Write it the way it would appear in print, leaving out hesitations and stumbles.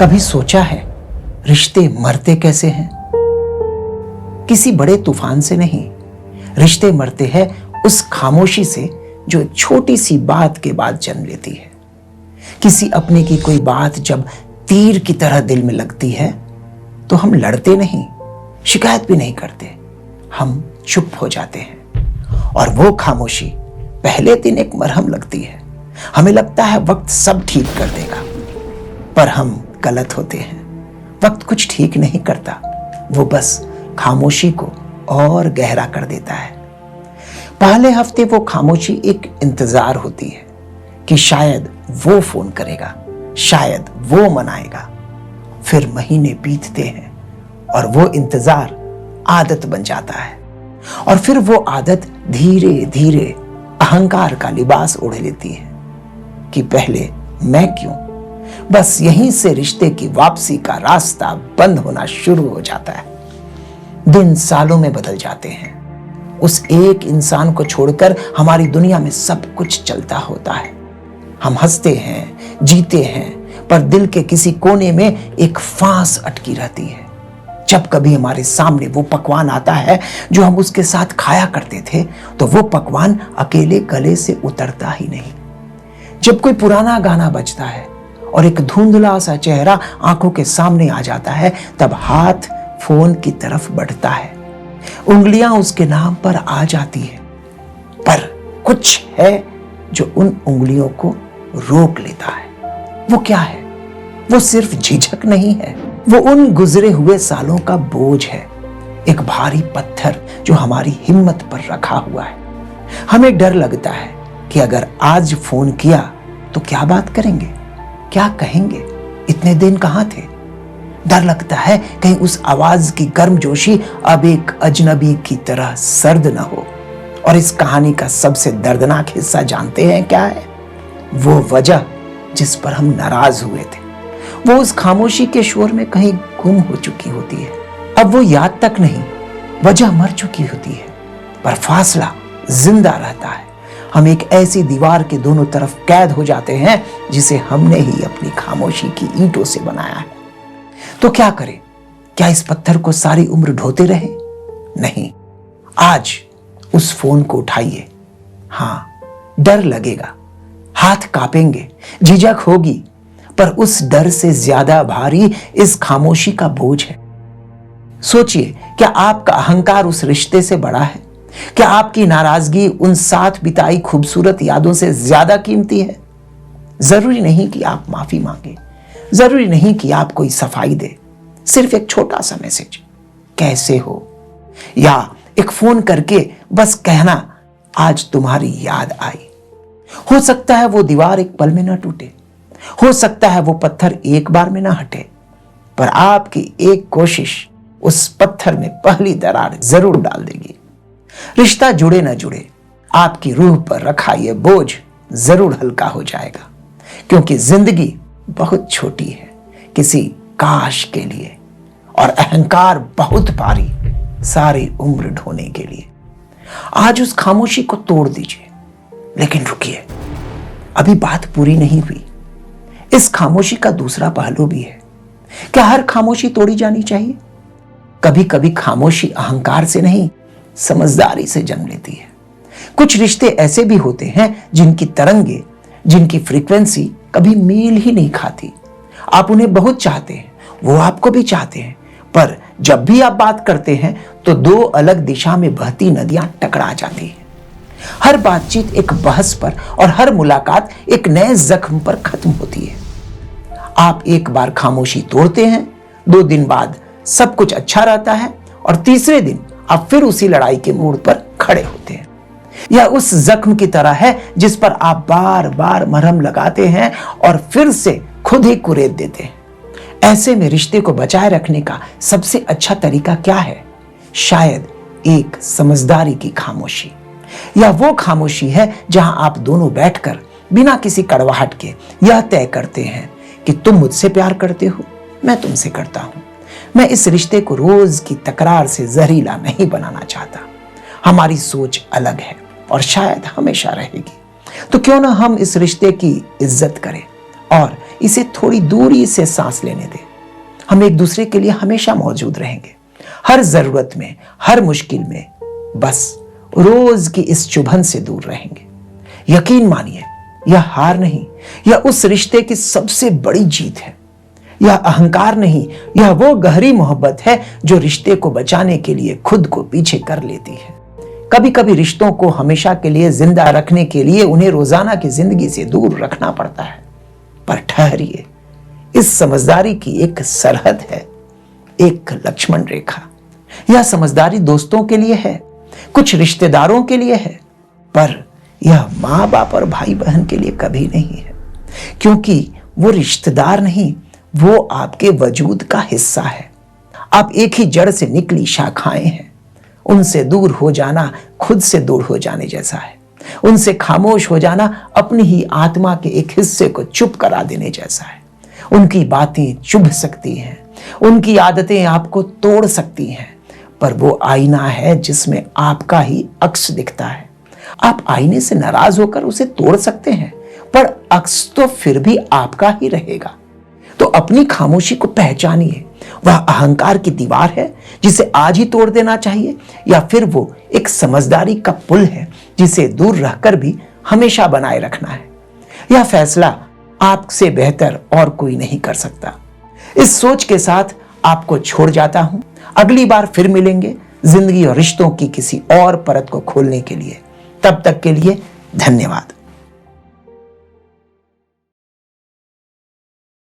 कभी सोचा है रिश्ते मरते कैसे हैं? किसी बड़े तूफान से नहीं, रिश्ते मरते हैं उस खामोशी से जो छोटी सी बात के बाद जन्म लेती है। किसी अपने की कोई बात जब तीर की तरह दिल में लगती है तो हम लड़ते नहीं, शिकायत भी नहीं करते, हम चुप हो जाते हैं। और वो खामोशी पहले दिन एक मरहम लगती है। हमें लगता है वक्त सब ठीक कर देगा, पर हम गलत होते हैं। वक्त कुछ ठीक नहीं करता, वो बस खामोशी को और गहरा कर देता है। पहले हफ्ते वो खामोशी एक इंतजार होती है कि शायद वो फोन करेगा, शायद वो मनाएगा। फिर महीने बीतते हैं और वो इंतजार आदत बन जाता है, और फिर वो आदत धीरे धीरे अहंकार का लिबास ओढ़ लेती है कि पहले मैं क्यों। बस यहीं से रिश्ते की वापसी का रास्ता बंद होना शुरू हो जाता है। दिन सालों में बदल जाते हैं। उस एक इंसान को छोड़कर हमारी दुनिया में सब कुछ चलता होता है। हम हंसते हैं, जीते हैं, पर दिल के किसी कोने में एक फांस अटकी रहती है। जब कभी हमारे सामने वो पकवान आता है जो हम उसके साथ खाया करते थे, तो वो पकवान अकेले गले से उतरता ही नहीं। जब कोई पुराना गाना बजता है और एक धुंधला सा चेहरा आंखों के सामने आ जाता है, तब हाथ फोन की तरफ बढ़ता है, उंगलियां उसके नाम पर आ जाती है। पर कुछ है जो उन उंगलियों को रोक लेता है। वो क्या है? वो सिर्फ झिझक नहीं है, वो उन गुजरे हुए सालों का बोझ है। एक भारी पत्थर जो हमारी हिम्मत पर रखा हुआ है। हमें डर लगता है कि अगर आज फोन किया तो क्या बात करेंगे, क्या कहेंगे, इतने दिन कहां थे। डर लगता है कहीं उस आवाज की गर्मजोशी अब एक अजनबी की तरह सर्द न हो। और इस कहानी का सबसे दर्दनाक हिस्सा जानते हैं क्या है? वो वजह जिस पर हम नाराज हुए थे, वो उस खामोशी के शोर में कहीं गुम हो चुकी होती है। अब वो याद तक नहीं, वजह मर चुकी होती है, पर फासला जिंदा रहता है। हम एक ऐसी दीवार के दोनों तरफ कैद हो जाते हैं जिसे हमने ही अपनी खामोशी की ईंटों से बनाया है। तो क्या करें? क्या इस पत्थर को सारी उम्र ढोते रहे? नहीं, आज उस फोन को उठाइए। हाँ, डर लगेगा, हाथ कांपेंगे, झिझक होगी, पर उस डर से ज्यादा भारी इस खामोशी का बोझ है। सोचिए, क्या आपका अहंकार उस रिश्ते से बड़ा है? क्या आपकी नाराजगी उन साथ बिताई खूबसूरत यादों से ज्यादा कीमती है? जरूरी नहीं कि आप माफी मांगे, जरूरी नहीं कि आप कोई सफाई दे, सिर्फ एक छोटा सा मैसेज, कैसे हो, या एक फोन करके बस कहना आज तुम्हारी याद आई। हो सकता है वो दीवार एक पल में ना टूटे, हो सकता है वो पत्थर एक बार में ना हटे, पर आपकी एक कोशिश उस पत्थर में पहली दरार जरूर डाल देगी। रिश्ता जुड़े न जुड़े, आपकी रूह पर रखा यह बोझ जरूर हल्का हो जाएगा, क्योंकि जिंदगी बहुत छोटी है किसी काश के लिए, और अहंकार बहुत भारी सारी उम्र ढोने के लिए। आज उस खामोशी को तोड़ दीजिए, लेकिन रुकिए, अभी बात पूरी नहीं हुई। इस खामोशी का दूसरा पहलू भी है। क्या हर खामोशी तोड़ी जानी चाहिए? कभी कभी खामोशी अहंकार से नहीं, समझदारी से जन्म लेती है। कुछ रिश्ते ऐसे भी होते हैं जिनकी तरंगे, जिनकी फ्रीक्वेंसी कभी मेल ही नहीं खाती। आप उन्हें बहुत चाहते हैं, वो आपको भी चाहते हैं, पर जब भी आप बात करते हैं तो दो अलग दिशा में बहती नदियां टकरा जाती हैं। हर बातचीत एक बहस पर और हर मुलाकात एक नए जख्म पर खत्म होती है। आप एक बार खामोशी तोड़ते हैं, 2 दिन बाद सब कुछ अच्छा रहता है, और तीसरे दिन आप फिर उसी लड़ाई के मोड़ पर खड़े होते हैं। यह उस जख्म की तरह है जिस पर आप बार बार मरहम लगाते हैं और फिर से खुद ही कुरेद देते हैं। ऐसे में रिश्ते को बचाए रखने का सबसे अच्छा तरीका क्या है? शायद एक समझदारी की खामोशी, या वो खामोशी है जहां आप दोनों बैठकर बिना किसी कड़वाहट के यह तय करते हैं कि तुम मुझसे प्यार करते हो, मैं तुमसे करता हूं। मैं इस रिश्ते को रोज की तकरार से जहरीला नहीं बनाना चाहता। हमारी सोच अलग है और शायद हमेशा रहेगी। तो क्यों ना हम इस रिश्ते की इज्जत करें और इसे थोड़ी दूरी से सांस लेने दें। हम एक दूसरे के लिए हमेशा मौजूद रहेंगे, हर जरूरत में, हर मुश्किल में। बस रोज की इस चुभन से दूर रहेंगे। यकीन मानिए, यह हार नहीं, यह उस रिश्ते की सबसे बड़ी जीत है। यह अहंकार नहीं, यह वो गहरी मोहब्बत है जो रिश्ते को बचाने के लिए खुद को पीछे कर लेती है। कभी कभी रिश्तों को हमेशा के लिए जिंदा रखने के लिए उन्हें रोजाना की जिंदगी से दूर रखना पड़ता है। पर ठहरिए, इस समझदारी की एक सरहद है, एक लक्ष्मण रेखा। यह समझदारी दोस्तों के लिए है, कुछ रिश्तेदारों के लिए है, पर यह मां बाप और भाई बहन के लिए कभी नहीं है। क्योंकि वो रिश्तेदार नहीं, वो आपके वजूद का हिस्सा है। आप एक ही जड़ से निकली शाखाएं हैं। उनसे दूर हो जाना खुद से दूर हो जाने जैसा है। उनसे खामोश हो जाना अपनी ही आत्मा के एक हिस्से को चुप करा देने जैसा है। उनकी बातें चुभ सकती हैं, उनकी आदतें आपको तोड़ सकती हैं, पर वो आईना है जिसमें आपका ही अक्स दिखता है। आप आईने से नाराज होकर उसे तोड़ सकते हैं, पर अक्स तो फिर भी आपका ही रहेगा। तो अपनी खामोशी को पहचानिए। वह अहंकार की दीवार है जिसे आज ही तोड़ देना चाहिए, या फिर वो एक समझदारी का पुल है जिसे दूर रहकर भी हमेशा बनाए रखना है। यह फैसला आपसे बेहतर और कोई नहीं कर सकता। इस सोच के साथ आपको छोड़ जाता हूं। अगली बार फिर मिलेंगे जिंदगी और रिश्तों की किसी और परत को खोलने के लिए। तब तक के लिए धन्यवाद।